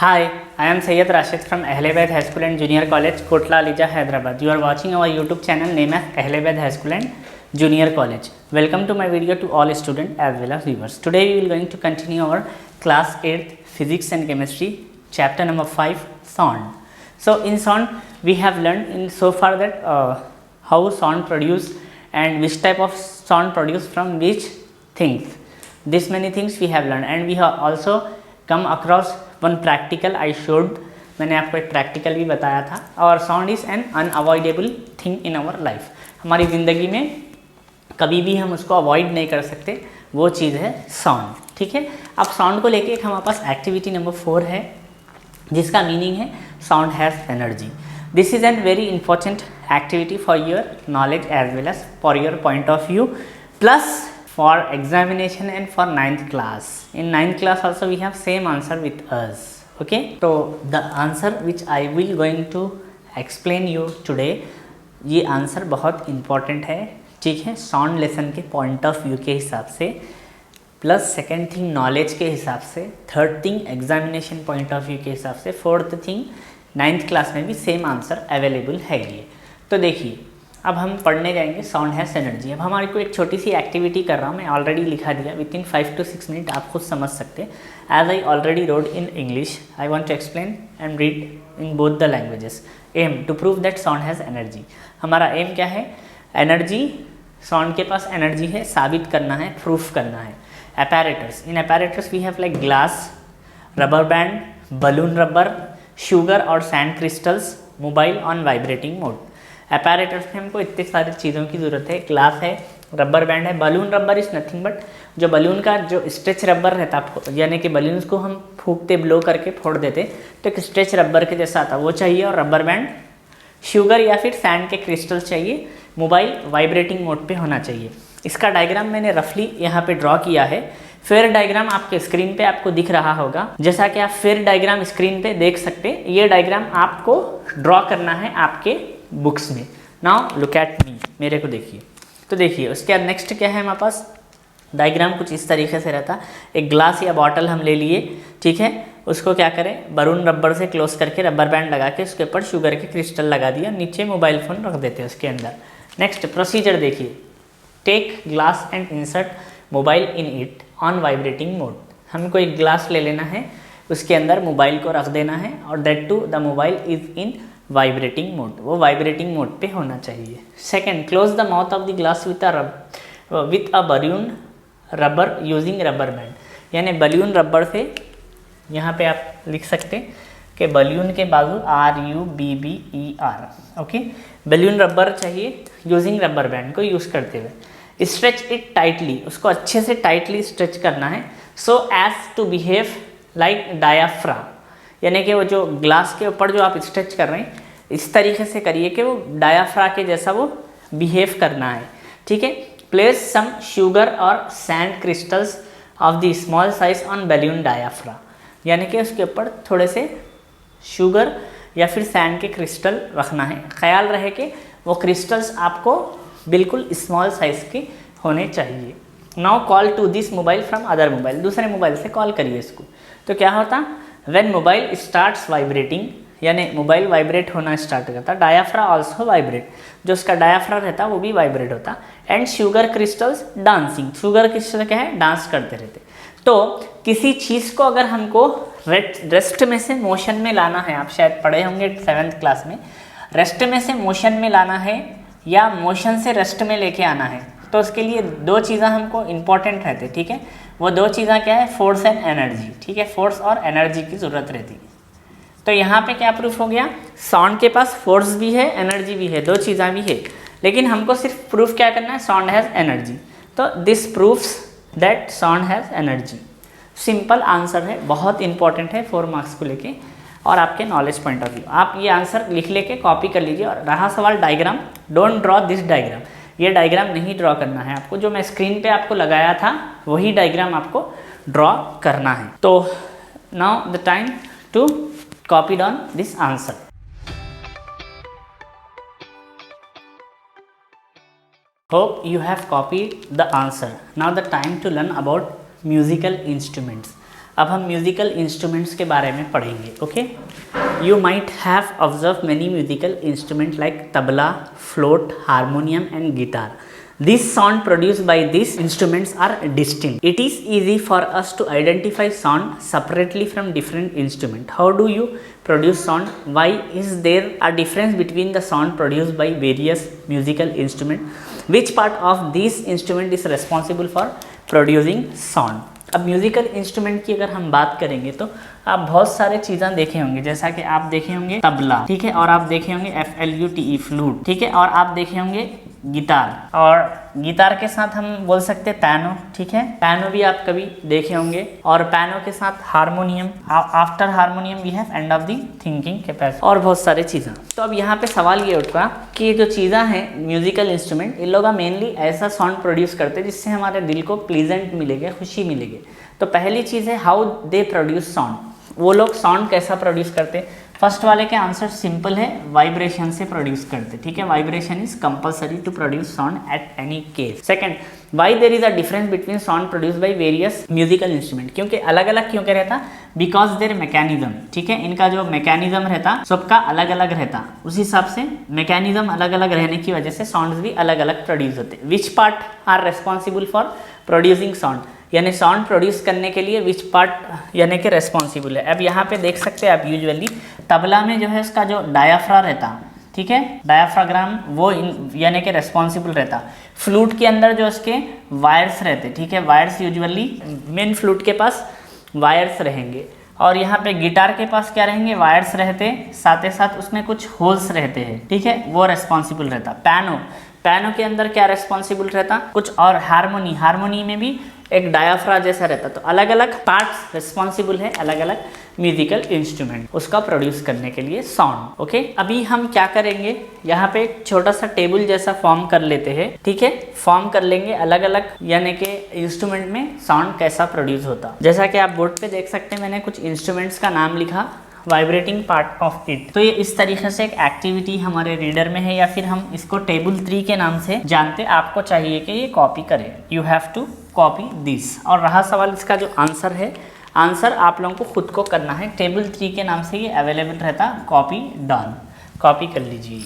Hi, I am Syed Rashid from Ahlebaid High School and Junior College, Kotla Alija, Hyderabad. You are watching our YouTube channel named as Ahlebaid High School and Junior College. Welcome to my video to all students as well as viewers. Today we will going to continue our class 8th Physics and Chemistry chapter number 5 sound. So in sound we have learned in so far that how sound produce and which type of sound produce from which things. This many things we have learned and we have also come across one practical I showed मैंने आपको एक practical भी बताया था और sound is an unavoidable thing in our life. हमारी ज़िंदगी में कभी भी हम उसको अवॉइड नहीं कर सकते, वो चीज़ है साउंड। ठीक है, अब साउंड को लेके एक हमारे पास एक्टिविटी नंबर 4 है जिसका मीनिंग है sound has energy. This is an very important activity for your knowledge as well as for your point of view plus for examination and for 9th class. In 9th class also we have same answer with us. Okay, so the answer which I will going to explain you today, ये answer बहुत important है। ठीक है, sound lesson के point of view के हिसाब से, plus second thing knowledge के हिसाब से, third thing examination point of view के हिसाब से, फोर्थ थिंग 9th क्लास में भी सेम आंसर अवेलेबल है ये। तो देखिए अब हम पढ़ने जाएंगे साउंड हैज़ एनर्जी। अब हमारे को एक छोटी सी एक्टिविटी कर रहा हूँ, मैं ऑलरेडी लिखा दिया, विद इन 5 to 6 मिनट आप खुद समझ सकते हैं। As I already wrote in English, I want to explain and read in both the languages. Aim to prove that sound has energy. हमारा एम क्या है? एनर्जी, साउंड के पास एनर्जी है, साबित करना है, प्रूफ करना है। Apparatus, in apparatus we have like glass, rubber band, balloon rubber, sugar और sand crystals, mobile on vibrating mode. Apparatus में हमको इतने सारी चीज़ों की ज़रूरत है। ग्लास है, रबर बैंड है, balloon rubber is nothing but जो बलून का जो स्ट्रेच रबर रहता, यानी कि बलून्स को हम फूंकते ब्लो करके फोड़ देते तो एक स्ट्रेच रबर के जैसा आता, वो चाहिए। और रबर बैंड, शुगर या फिर सैंड के क्रिस्टल्स चाहिए। मोबाइल वाइब्रेटिंग मोड पे होना चाहिए। इसका डायग्राम मैंने रफली यहाँ पे ड्रॉ किया है। फेयर डायग्राम आपके स्क्रीन पे आपको दिख रहा होगा, जैसा कि आप फेयर डायग्राम स्क्रीन पे देख सकते हैं। ये डायग्राम आपको ड्रॉ करना है आपके बुक्स में। नाउ लुक एट मी, मेरे को देखिए। तो देखिए उसके बाद नेक्स्ट क्या है हमारे पास, डायग्राम कुछ इस तरीके से रहता। एक ग्लास या बॉटल हम ले लिए, ठीक है, उसको क्या करें, बलून रबर से क्लोज करके रबर बैंड लगा के उसके ऊपर शुगर के क्रिस्टल लगा दिया, नीचे मोबाइल फ़ोन रख देते हैं उसके अंदर। नेक्स्ट प्रोसीजर देखिए, take glass and insert mobile in it on vibrating mode. हमको एक ग्लास ले लेना है, उसके अंदर मोबाइल को रख देना है और that to the mobile is in vibrating mode, वो वाइब्रेटिंग मोड पे होना चाहिए। Second, close the mouth of the glass with a balloon rubber using rubber band. यानी बलून रबर से, यहाँ पे आप लिख सकते हैं कि बलून के बाजू RUBBER, ओके, बलून रबर चाहिए यूजिंग रबर बैंड को यूज़ करते हुए। स्ट्रेच इट टाइटली, उसको अच्छे से टाइटली स्ट्रेच करना है, so as to behave like diaphragm. यानी कि वो जो ग्लास के ऊपर जो आप स्ट्रेच कर रहे हैं इस तरीके से करिए कि वो डायाफ्रा के जैसा वो बिहेव करना है। ठीक है, प्लेस सम शुगर और sand crystals of the small size on balloon diaphragm. यानी कि उसके ऊपर थोड़े से शुगर या फिर सैंड के क्रिस्टल रखना है। ख्याल रहे कि वो क्रिस्टल्स आपको बिल्कुल स्मॉल साइज के होने चाहिए। Now call to this mobile from other mobile, दूसरे मोबाइल से कॉल करिए इसको। तो क्या होता, व्हेन मोबाइल स्टार्ट्स वाइब्रेटिंग, यानी मोबाइल वाइब्रेट होना स्टार्ट करता, डायाफ्रा ऑल्सो वाइब्रेट, जो उसका डायाफ्रा रहता वो भी वाइब्रेट होता। And sugar crystals dancing, sugar crystal क्या है, डांस करते रहते। तो किसी चीज़ को अगर हमको रेस्ट में से मोशन में लाना है, आप शायद पढ़े होंगे 7th क्लास में, रेस्ट में से मोशन में लाना है या मोशन से रेस्ट में लेके आना है, तो उसके लिए 2 चीज़ें हमको इंपॉर्टेंट रहते। ठीक है, वो 2 चीज़ें क्या है, फोर्स एंड एनर्जी। ठीक है, फोर्स और एनर्जी की ज़रूरत रहती है। तो यहाँ पे क्या प्रूफ हो गया, साउंड के पास फोर्स भी है, एनर्जी भी है, 2 चीज़ें भी है, लेकिन हमको सिर्फ प्रूफ क्या करना है, साउंड हैज़ एनर्जी। तो this proofs that sound has energy. Simple answer है, बहुत इंपॉर्टेंट है 4 मार्क्स को लेके और आपके नॉलेज पॉइंट ऑफ व्यू। आप ये आंसर लिख लेके कॉपी कर लीजिए। और रहा सवाल diagram, don't draw this diagram, ये डायग्राम नहीं ड्रॉ करना है आपको। जो मैं स्क्रीन पे आपको लगाया था वही डायग्राम आपको ड्रॉ करना है। तो now the time to copy down this answer. Hope you have copied the answer. Now the time to learn about musical instruments. अब हम म्यूजिकल इंस्ट्रूमेंट्स के बारे में पढ़ेंगे. Okay, you might have observe many musical instrument like tabla, flute, harmonium and guitar. These sound produced by these instruments are distinct. It is easy for us to identify sound separately from different instruments. How do you produce sound? Why is there a difference between the sound produced by various musical instruments? Which part of this instrument is responsible for producing sound? अब musical instrument की अगर हम बात करेंगे तो आप बहुत सारे चीज़ें देखे होंगे, जैसा कि आप देखे होंगे तबला, ठीक है, और आप देखे होंगे FLUTE फ्लूट, ठीक है, और आप देखे होंगे गिटार, और गिटार के साथ हम बोल सकते हैं पैनो, ठीक है, पैनो भी आप कभी देखे होंगे, और पैनो के साथ harmonium. After harmonium we have end of the thinking capacity, और बहुत सारे चीज़ें. तो अब यहाँ पे सवाल ये उठा कि ये जो चीज़ें हैं म्यूजिकल इंस्ट्रूमेंट, इन लोग मेनली ऐसा साउंड प्रोड्यूस करते हैं जिससे हमारे दिल को प्लीजेंट मिलेगा, खुशी मिलेगी. तो पहली चीज़ है हाउ दे प्रोड्यूस साउंड. वो लोग साउंड कैसा प्रोड्यूस करते हैं? फर्स्ट वाले के आंसर सिंपल है, वाइब्रेशन से प्रोड्यूस करते, ठीक है. Vibration is compulsory to produce sound at any case. Second, why there is a difference between sound produce by various musical instrument. क्योंकि अलग अलग क्यों क्या रहता? बिकॉज देयर मैकेनिज्म, ठीक है, इनका जो मैकेनिज्म रहता सबका अलग अलग रहता. उस हिसाब से मैकेनिज्म अलग अलग रहने की वजह से साउंड्स भी अलग अलग प्रोड्यूस होते. Which part are responsible for producing sound, यानी साउंड प्रोड्यूस करने के लिए विच पार्ट यानी कि रेस्पॉन्सिबल है. अब यहाँ पे देख सकते हैं आप, यूजुअली तबला में जो है उसका जो डायाफ्रा रहता, ठीक है, डायाफ्राग्राम, वो यानी कि रेस्पॉन्सिबल रहता. फ्लूट के अंदर जो उसके वायर्स रहते, ठीक है, वायर्स यूजुअली मेन फ्लूट के पास वायर्स रहेंगे, और यहाँ पे गिटार के पास क्या रहेंगे? वायर्स रहते, साथ ही साथ उसमें कुछ होल्स रहते हैं, ठीक है, वो रेस्पॉन्सिबल रहता. पैनो के अंदर क्या रेस्पॉन्सिबल रहता? कुछ. और हारमोनी में भी एक डायाफ्रा जैसा रहता. तो अलग अलग पार्ट्स रिस्पॉन्सिबल है, अलग अलग म्यूजिकल इंस्ट्रूमेंट उसका प्रोड्यूस करने के लिए साउंड. ओके, अभी हम क्या करेंगे, यहाँ पे एक छोटा सा टेबल जैसा फॉर्म कर लेते हैं, ठीक है, फॉर्म कर लेंगे अलग अलग यानी कि इंस्ट्रूमेंट में साउंड कैसा प्रोड्यूस होता. जैसा कि आप बोर्ड पे देख सकते हैं, मैंने कुछ इंस्ट्रूमेंट्स का नाम लिखा, वाइब्रेटिंग पार्ट ऑफ इट. तो ये इस तरीके से एक एक्टिविटी हमारे रीडर में है, या फिर हम इसको टेबल 3 के नाम से जानते. आपको चाहिए कि ये कॉपी करें, you have to copy this. और रहा सवाल इसका जो आंसर है, आंसर आप लोगों को खुद को करना है. टेबल 3 के नाम से ये अवेलेबल रहता, कॉपी डन, कॉपी कर लीजिए.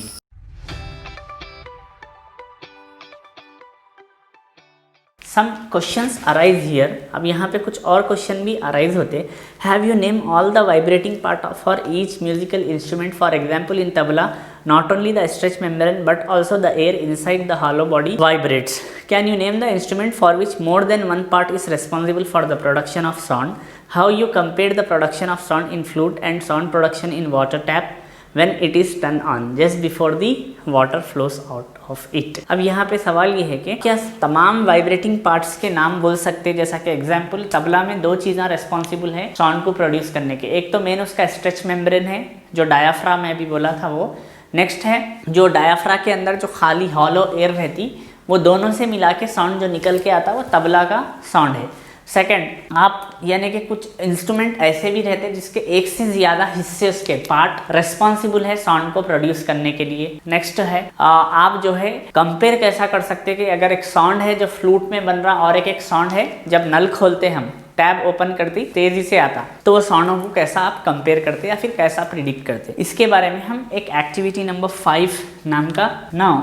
Some questions arise here. अब यहाँ पे कुछ और क्वेश्चन भी अराइज होते. Have you name all the vibrating part for each musical instrument. For example in tabla, not only the stretch membrane but also the air inside the hollow body vibrates. Can you name the instrument for which more than one part is responsible for the production of sound? How you compare the production of sound in flute and sound production in water tap when it is turned on just before the water flows out of it. अब यहाँ पे सवाल ये है कि क्या तमाम vibrating parts के नाम बोल सकते हैं? जैसा कि एग्जाम्पल, तबला में 2 चीज़ें रेस्पॉन्सिबल है साउंड को प्रोड्यूस करने के. एक तो मेन उसका स्ट्रेच मेम्ब्रेन है, जो डायाफ्राम में भी बोला था वो. नेक्स्ट है जो डायाफ्रा के अंदर जो खाली हॉलो एयर रहती, वो दोनों से मिला के साउंड जो निकल के आता वो तबला का साउंड है. सेकंड, आप यानी कि कुछ इंस्ट्रूमेंट ऐसे भी रहते हैं जिसके एक से ज़्यादा हिस्से, उसके पार्ट रेस्पॉन्सिबल है साउंड को प्रोड्यूस करने के लिए. नेक्स्ट है आप जो है कंपेयर कैसा कर सकते हैं कि अगर एक साउंड है जो फ्लूट में बन रहा और एक साउंड है जब नल खोलते हम, टैब ओपन करती तेजी से आता, तो वो साउंडों को कैसा आप कंपेयर करते या फिर कैसा प्रिडिक्ट करते, इसके बारे में हम एक एक्टिविटी नंबर 5 नाम का. Now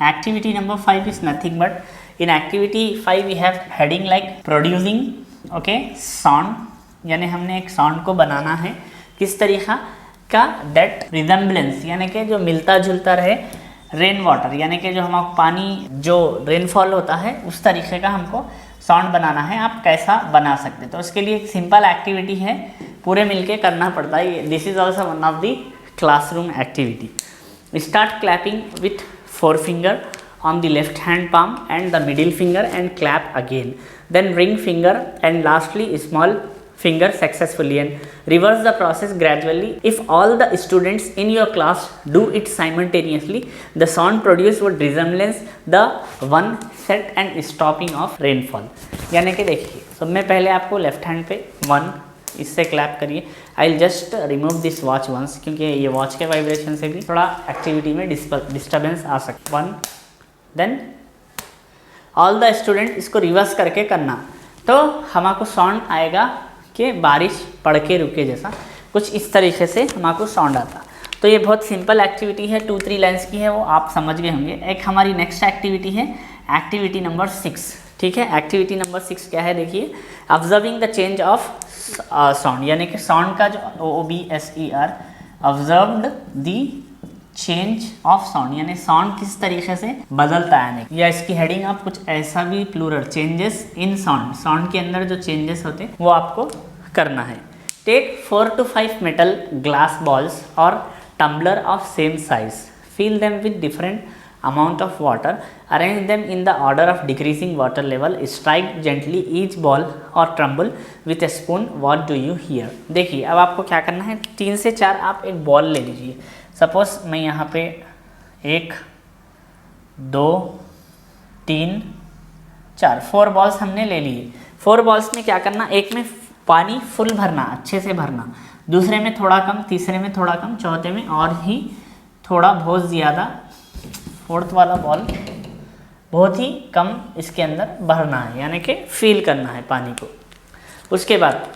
activity number 5 is nothing but, in activity 5 we have heading like producing, okay, sound, यानी हमने एक साउंड को बनाना है किस तरीका का, दैट रिजेम्बलेंस, यानी कि जो मिलता जुलता रहे रेन वाटर, यानी कि जो हमारा पानी जो रेनफॉल होता है उस तरीके का हमको साउंड बनाना है. आप कैसा बना सकते हैं? तो उसके लिए एक सिंपल एक्टिविटी है, पूरे मिलके करना पड़ता है. This is also one of the classroom activity. Start clapping with 4 finger on the left hand palm and the middle finger and clap again. Then ring finger and lastly small finger successfully, and reverse the process gradually. If all the students in your class do it simultaneously, the sound produced would resemble the one set and stopping of rainfall. यानी कि देखिए, तो मैं पहले आपको left hand पे 1 इससे clap करिए. I will just remove this watch once, क्योंकि ये वॉच के वाइब्रेशन से भी थोड़ा एक्टिविटी में डिस्टर्बेंस आ सकता. 1, देन ऑल द स्टूडेंट इसको रिवर्स करके करना, तो हमारे साउंड आएगा कि बारिश पड़ के रुके जैसा, कुछ इस तरीके से हमारे साउंड आता। तो ये बहुत सिंपल एक्टिविटी है, 2-3 लाइन्स की है, वो आप समझ गए होंगे। एक हमारी नेक्स्ट एक्टिविटी है एक्टिविटी नंबर 6, ठीक है। एक्टिविटी नंबर 6 क्या है, देखिए, observing the change of sound, यानी कि साउंड का जो OBSER, observed the change of sound, यानी साउंड किस तरीके से बदलता है। या इसकी हेडिंग आप कुछ ऐसा भी, plural, changes in sound, sound के अंदर जो चेंजेस होते हैं वो आपको करना है। Take 4 to 5 metal glass balls or tumbler of same size, fill them with different amount of water, arrange them in the order of decreasing water level, strike gently each ball or tumble with a spoon, what do you hear। देखिए अब आपको क्या करना है, 3 से 4 आप एक ball ले लीजिए। सपोज मैं यहाँ पे 1 2 3 4 4 बॉल्स हमने ले लिए। 4 बॉल्स में क्या करना, एक में पानी फुल भरना, अच्छे से भरना, दूसरे में थोड़ा कम, तीसरे में थोड़ा कम, चौथे में और ही थोड़ा बहुत ज़्यादा, फोर्थ वाला बॉल बहुत ही कम इसके अंदर भरना है, यानी कि फील करना है पानी को। उसके बाद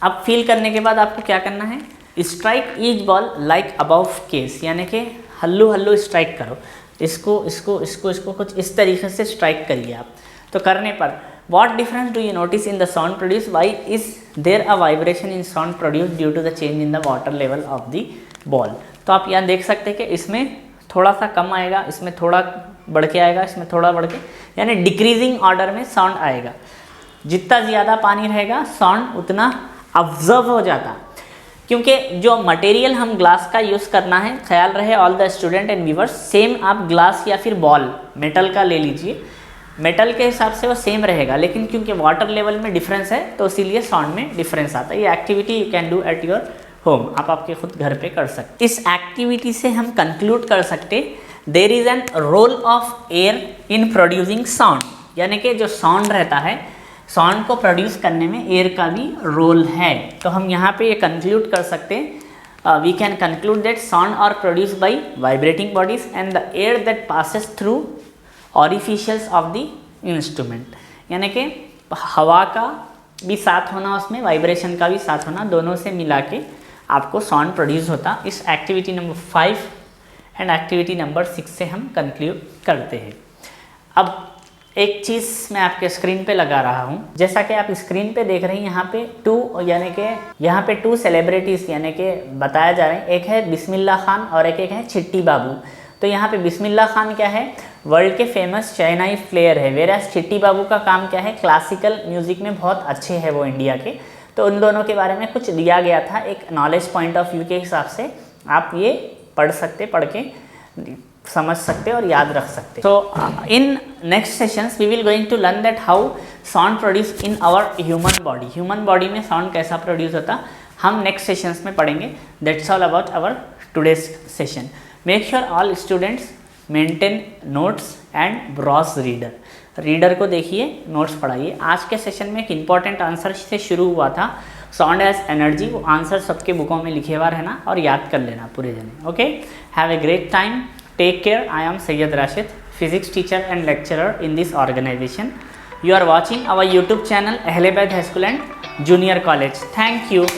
अब फील करने के बाद आपको क्या करना है, strike each ball like above case, यानी कि हल्लू हल्लू स्ट्राइक करो, इसको इसको इसको इसको कुछ इस तरीके से स्ट्राइक करिए आप। तो करने पर what difference do you notice in the sound produced, why is there a vibration in sound produced due to the change in the water level of the ball। तो आप यहाँ देख सकते हैं कि इसमें थोड़ा सा कम आएगा, इसमें थोड़ा बढ़ के आएगा, इसमें थोड़ा बढ़ के, यानी डिक्रीजिंग ऑर्डर में साउंड आएगा। जितना ज़्यादा पानी रहेगा साउंड उतना ऑब्जर्व हो जाता, क्योंकि जो मटेरियल हम ग्लास का यूज़ करना है, ख्याल रहे all the student and viewers, same आप ग्लास या फिर बॉल मेटल का ले लीजिए, मेटल के हिसाब से वो सेम रहेगा, लेकिन क्योंकि वाटर लेवल में डिफरेंस है तो इसीलिए साउंड में डिफरेंस आता है। ये activity you can do at your home, आप आपके खुद घर पे कर सकते। इस एक्टिविटी से हम कंक्लूड कर सकते there is an role of air in producing sound, यानी कि जो साउंड रहता है, साउंड को प्रोड्यूस करने में एयर का भी रोल है। तो हम यहाँ पे ये कंक्लूड कर सकते हैं, we can conclude that sound are produce by vibrating bodies and the air that passes through orifices of the instrument, यानी कि हवा का भी साथ होना, उसमें वाइब्रेशन का भी साथ होना, दोनों से मिला के आपको साउंड प्रोड्यूस होता। इस activity number 5 and activity number 6 से हम कंक्लूड करते हैं। अब एक चीज़ मैं आपके स्क्रीन पे लगा रहा हूँ, जैसा कि आप स्क्रीन पे देख रहे हैं, यहाँ पे 2 यानी कि यहाँ पे 2 सेलिब्रिटीज़ यानी कि बताया जा रहे हैं, एक है बिस्मिल्लाह खान और एक है चिट्टी बाबू। तो यहाँ पे बिस्मिल्लाह खान क्या है, वर्ल्ड के फेमस चाइनाई प्लेयर है, वेरास चिट्टी बाबू का काम क्या है, क्लासिकल म्यूज़िक में बहुत अच्छे हैं वो इंडिया के। तो उन दोनों के बारे में कुछ दिया गया था, एक नॉलेज पॉइंट ऑफ व्यू के हिसाब से आप ये पढ़ सकते, पढ़ के समझ सकते और याद रख सकते। तो in next sessions we will going to learn that how sound produce in our human body, human body में साउंड कैसा प्रोड्यूस होता हम नेक्स्ट सेशंस में पढ़ेंगे। That's all about our today's session. Make sure all students maintain notes and bros reader को देखिए, notes पढ़ाइए। आज के सेशन में एक इम्पॉर्टेंट आंसर से शुरू हुआ था, साउंड एज एनर्जी, वो आंसर सबके बुकों में लिखे हुआ रहना और याद कर लेना पूरे जने। Okay, have a great time, take care. I am Syed Rashid, physics teacher and lecturer in this organisation. You are watching our YouTube channel Ahle Baid High School and Junior College. Thank you.